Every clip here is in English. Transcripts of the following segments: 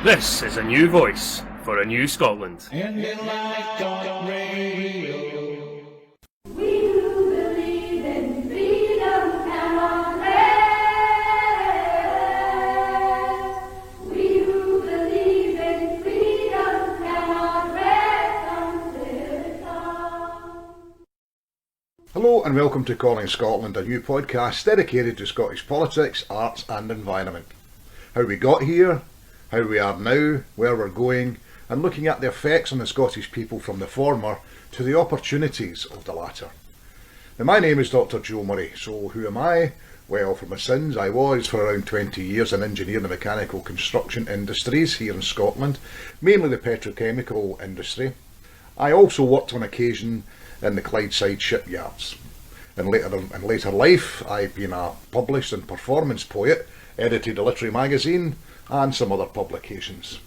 This is a new voice for a new Scotland. Indian Life Talk Radio. We do believe in freedom and unrest. We do believe in freedom and unrest until it comes. Hello and welcome to Calling Scotland, a new podcast dedicated to Scottish politics, arts and environment. How we got here, how we are now, where we're going, and looking at the effects on the Scottish people from the former to the opportunities of the latter. Now, my name is Dr. Joe Murray, so who am I? Well, for my sins, I was for around 20 years an engineer in the mechanical construction industries here in Scotland, mainly the petrochemical industry. I also worked on occasion in the Clydeside shipyards. In later life, I've been a published and performance poet, edited a literary magazine, and some other publications.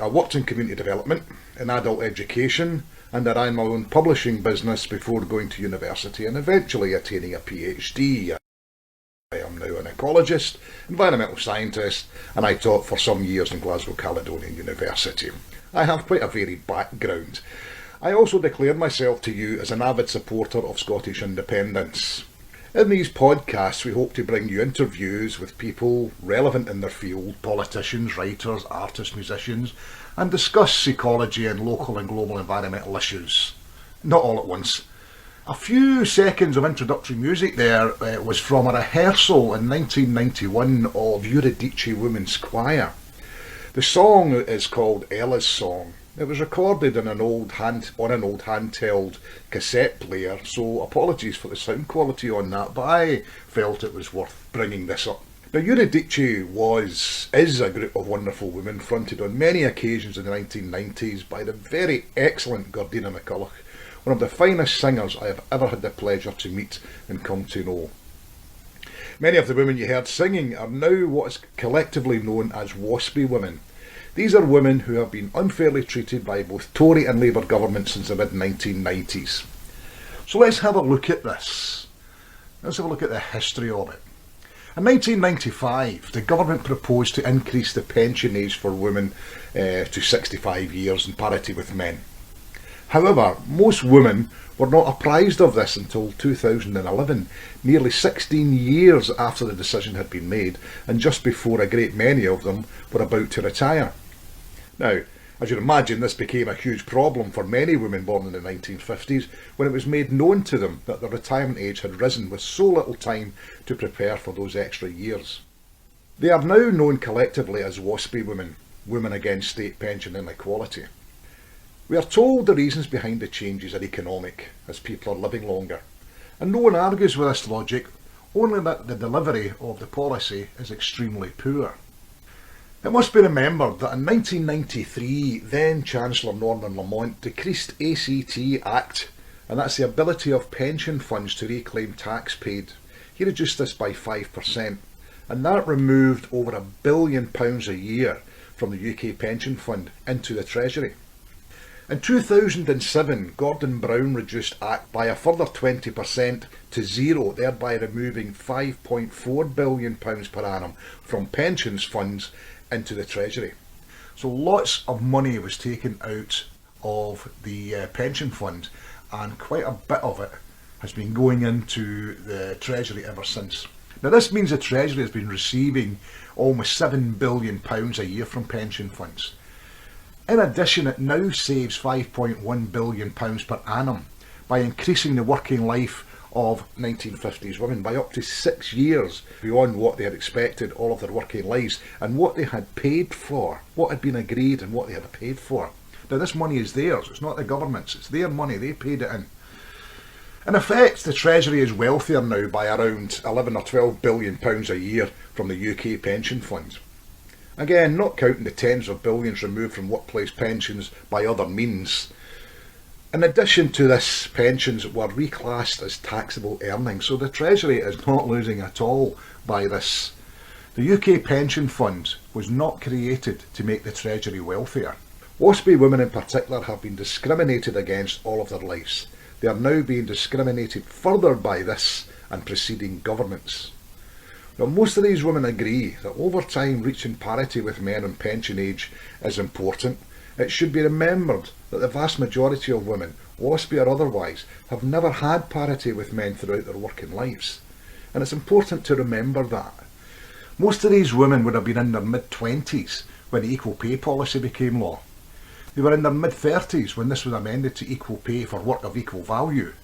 I worked in community development, in adult education, and I ran my own publishing business before going to university and eventually attaining a PhD. I am now an ecologist, environmental scientist, and I taught for some years in Glasgow Caledonian University. I have quite a varied background. I also declared myself to you as an avid supporter of Scottish independence. In these podcasts, we hope to bring you interviews with people relevant in their field, politicians, writers, artists, musicians, and discuss ecology and local and global environmental issues. Not all at once. A few seconds of introductory music there was from a rehearsal in 1991 of Eurydice Women's Choir. The song is called Ella's Song. It was recorded on an old handheld cassette player, so apologies for the sound quality on that, but I felt it was worth bringing this up. Now, Eurydice is a group of wonderful women fronted on many occasions in the 1990s by the very excellent Gordina MacCulloch, one of the finest singers I have ever had the pleasure to meet and come to know. Many of the women you heard singing are now what is collectively known as WASPI women. These are women who have been unfairly treated by both Tory and Labour governments since the mid-1990s. So let's have a look at this. Let's have a look at the history of it. In 1995, the government proposed to increase the pension age for women to 65 years in parity with men. However, most women were not apprised of this until 2011, nearly 16 years after the decision had been made and just before a great many of them were about to retire. Now, as you'd imagine, this became a huge problem for many women born in the 1950s when it was made known to them that the retirement age had risen with so little time to prepare for those extra years. They are now known collectively as WASPI women, Women Against State Pension Inequality. We are told the reasons behind the changes are economic, as people are living longer, and no one argues with this logic, only that the delivery of the policy is extremely poor. It must be remembered that in 1993, then Chancellor Norman Lamont decreased ACT Act, and that's the ability of pension funds to reclaim tax paid. He reduced this by 5%, and that removed over £1 billion a year from the UK pension fund into the Treasury. In 2007, Gordon Brown reduced ACT by a further 20% to zero, thereby removing £5.4 billion per annum from pensions funds into the Treasury. So lots of money was taken out of the pension fund, and quite a bit of it has been going into the Treasury ever since. Now, this means the Treasury has been receiving almost £7 billion a year from pension funds. In addition, it now saves £5.1 billion per annum by increasing the working life of 1950s women by up to 6 years beyond what they had expected all of their working lives and what they had paid for, what had been agreed and what they had paid for. Now, this money is theirs, it's not the government's, it's their money, they paid it in. In effect, the Treasury is wealthier now by around 11 or 12 billion pounds a year from the UK pension funds. Again, not counting the tens of billions removed from workplace pensions by other means. In addition to this, pensions were reclassed as taxable earnings, so the Treasury is not losing at all by this. The UK pension fund was not created to make the Treasury wealthier. WASPI women in particular have been discriminated against all of their lives. They are now being discriminated further by this and preceding governments. Now, most of these women agree that over time reaching parity with men on pension age is important. It should be remembered that the vast majority of women, WASPy or otherwise, have never had parity with men throughout their working lives. And it's important to remember that. Most of these women would have been in their mid-20s when the equal pay policy became law. They were in their mid-30s when this was amended to equal pay for work of equal value.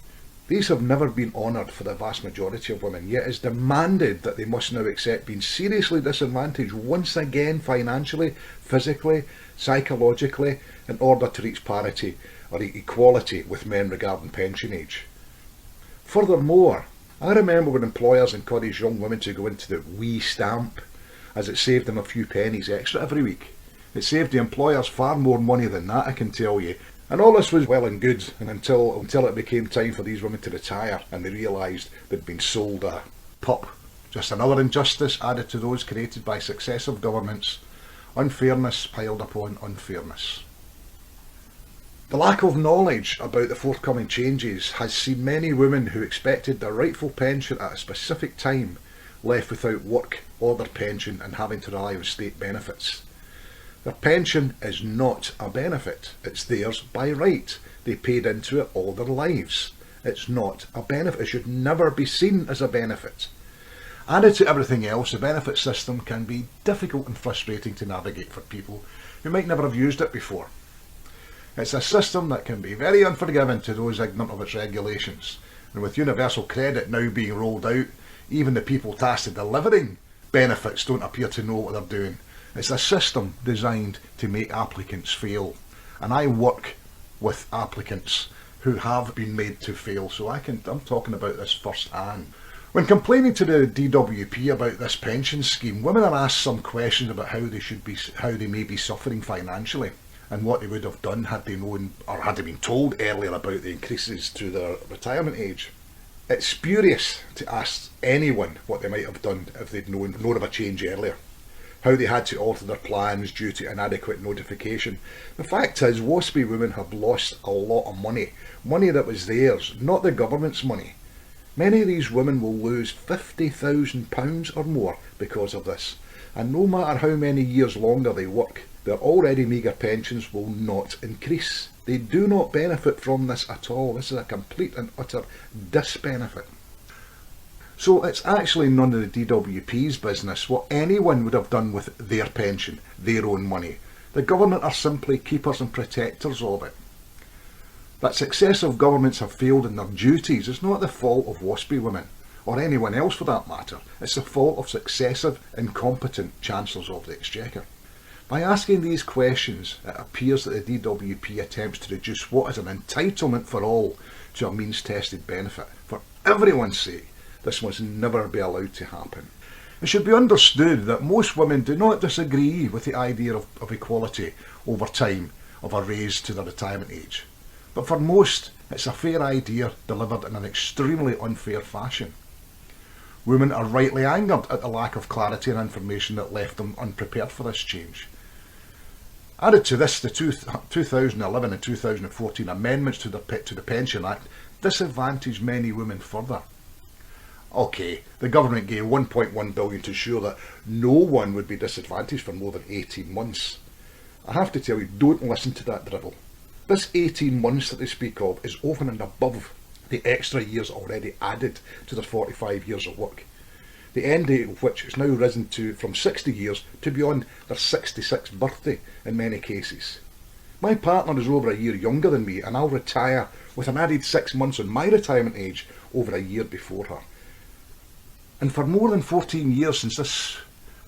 These have never been honoured for the vast majority of women, yet it's demanded that they must now accept being seriously disadvantaged once again financially, physically, psychologically, in order to reach parity or equality with men regarding pension age. Furthermore, I remember when employers encouraged young women to go into the WE stamp, as it saved them a few pennies extra every week. It saved the employers far more money than that, I can tell you. And all this was well and good until it became time for these women to retire and they realised they'd been sold a pup. Just another injustice added to those created by successive governments. Unfairness piled upon unfairness. The lack of knowledge about the forthcoming changes has seen many women who expected their rightful pension at a specific time left without work or their pension and having to rely on state benefits. Their pension is not a benefit, it's theirs by right. They paid into it all their lives. It's not a benefit, it should never be seen as a benefit. Added to everything else, the benefit system can be difficult and frustrating to navigate for people who might never have used it before. It's a system that can be very unforgiving to those ignorant of its regulations, and with universal credit now being rolled out, even the people tasked with delivering benefits don't appear to know what they're doing. It's a system designed to make applicants fail, and I work with applicants who have been made to fail, so I'm talking about this firsthand. When complaining to the DWP about this pension scheme, women are asked some questions about how they may be suffering financially, and what they would have done had they known or had they been told earlier about the increases to their retirement age. It's spurious to ask anyone what they might have done if they'd known of a change earlier. How they had to alter their plans due to inadequate notification. The fact is, WASPy women have lost a lot of money that was theirs, not the government's money. Many of these women will lose £50,000 or more because of this, and no matter how many years longer they work, their already meagre pensions will not increase. They do not benefit from this at all. This is a complete and utter disbenefit. So it's actually none of the DWP's business what anyone would have done with their pension, their own money. The government are simply keepers and protectors of it. That successive governments have failed in their duties is not the fault of WASPy women, or anyone else for that matter. It's the fault of successive, incompetent Chancellors of the Exchequer. By asking these questions, it appears that the DWP attempts to reduce what is an entitlement for all to a means-tested benefit. For everyone's sake, this must never be allowed to happen. It should be understood that most women do not disagree with the idea of equality over time of a raise to their retirement age. But for most, it's a fair idea delivered in an extremely unfair fashion. Women are rightly angered at the lack of clarity and information that left them unprepared for this change. Added to this, the 2011 and 2014 amendments to the Pension Act disadvantaged many women further. Okay, the government gave £1.1 billion to ensure that no one would be disadvantaged for more than 18 months. I have to tell you, don't listen to that drivel. This 18 months that they speak of is over and above the extra years already added to their 45 years of work, the end date of which is now risen from 60 years to beyond their 66th birthday in many cases. My partner is over a year younger than me, and I'll retire with an added 6 months on my retirement age over a year before her. And for more than 14 years since this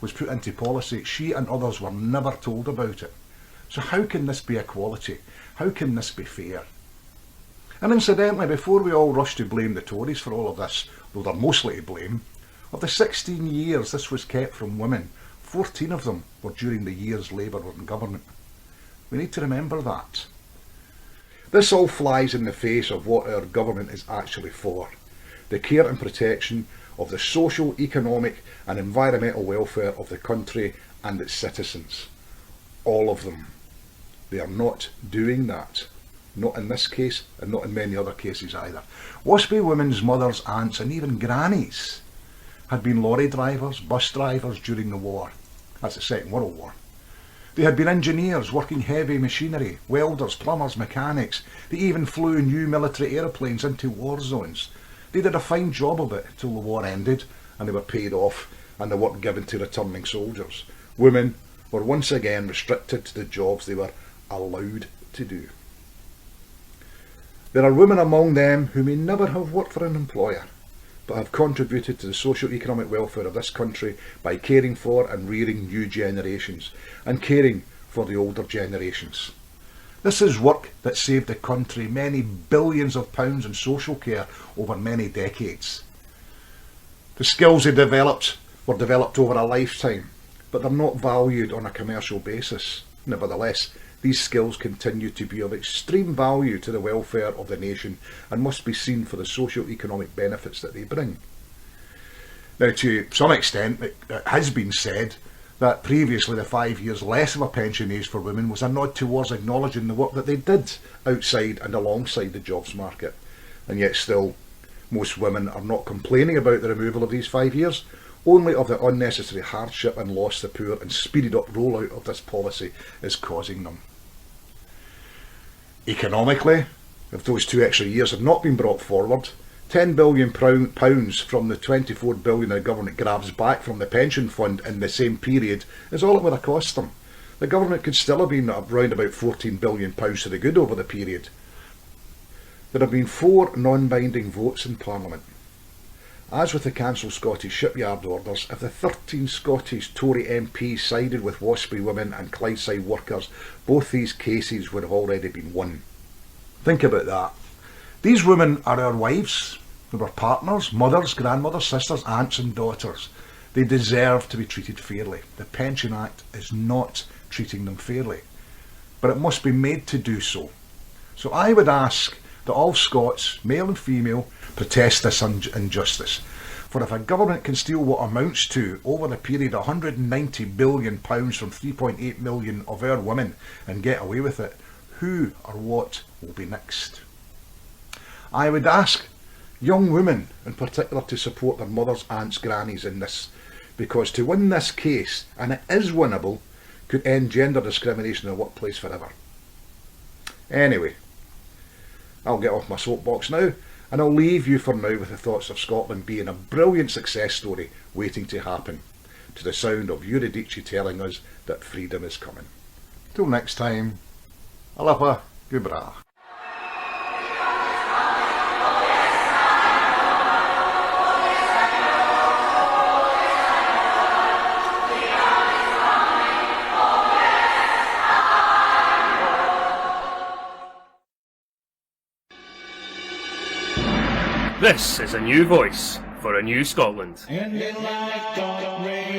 was put into policy, she and others were never told about it. So how can this be equality? How can this be fair? And incidentally, before we all rush to blame the Tories for all of this, though they're mostly to blame, of the 16 years this was kept from women, 14 of them were during the years Labour were in government. We need to remember that. This all flies in the face of what our government is actually for: the care and protection of the social, economic and environmental welfare of the country and its citizens. All of them. They are not doing that. Not in this case, and not in many other cases either. WASPy women's mothers, aunts and even grannies had been lorry drivers, bus drivers during the war. That's the Second World War. They had been engineers working heavy machinery, welders, plumbers, mechanics. They even flew new military aeroplanes into war zones. They did a fine job of it till the war ended and they were paid off and the work given to returning soldiers. Women were once again restricted to the jobs they were allowed to do. There are women among them who may never have worked for an employer, but have contributed to the socio-economic welfare of this country by caring for and rearing new generations and caring for the older generations. This is work that saved the country many billions of pounds in social care over many decades. The skills they developed were developed over a lifetime, but they're not valued on a commercial basis. Nevertheless, these skills continue to be of extreme value to the welfare of the nation and must be seen for the socio-economic benefits that they bring. Now, to some extent, it has been said that previously the 5 years less of a pension age for women was a nod towards acknowledging the work that they did outside and alongside the jobs market. And yet still, most women are not complaining about the removal of these 5 years, only of the unnecessary hardship and loss the poor and speeded up rollout of this policy is causing them. Economically, if those 2 extra years had not been brought forward, £10 billion from the £24 billion the government grabs back from the pension fund in the same period is all it would have cost them. The government could still have been around about £14 billion to the good over the period. There have been 4 non-binding votes in Parliament. As with the cancelled Scottish shipyard orders, if the 13 Scottish Tory MPs sided with WASPI women and Clydeside workers, both these cases would have already been won. Think about that. These women are our wives, our partners, mothers, grandmothers, sisters, aunts and daughters. They deserve to be treated fairly. The Pension Act is not treating them fairly, but it must be made to do so. So I would ask that all Scots, male and female, protest this injustice. For if a government can steal what amounts to, over the period, £190 billion from 3.8 million of our women and get away with it, who or what will be next? I would ask young women in particular to support their mothers, aunts, grannies in this, because to win this case, and it is winnable, could end gender discrimination in the workplace forever. Anyway, I'll get off my soapbox now, and I'll leave you for now with the thoughts of Scotland being a brilliant success story waiting to happen, to the sound of Eurydice telling us that freedom is coming. Till next time, Alapa Gubra. This is a new voice for a new Scotland. And in like dark rain.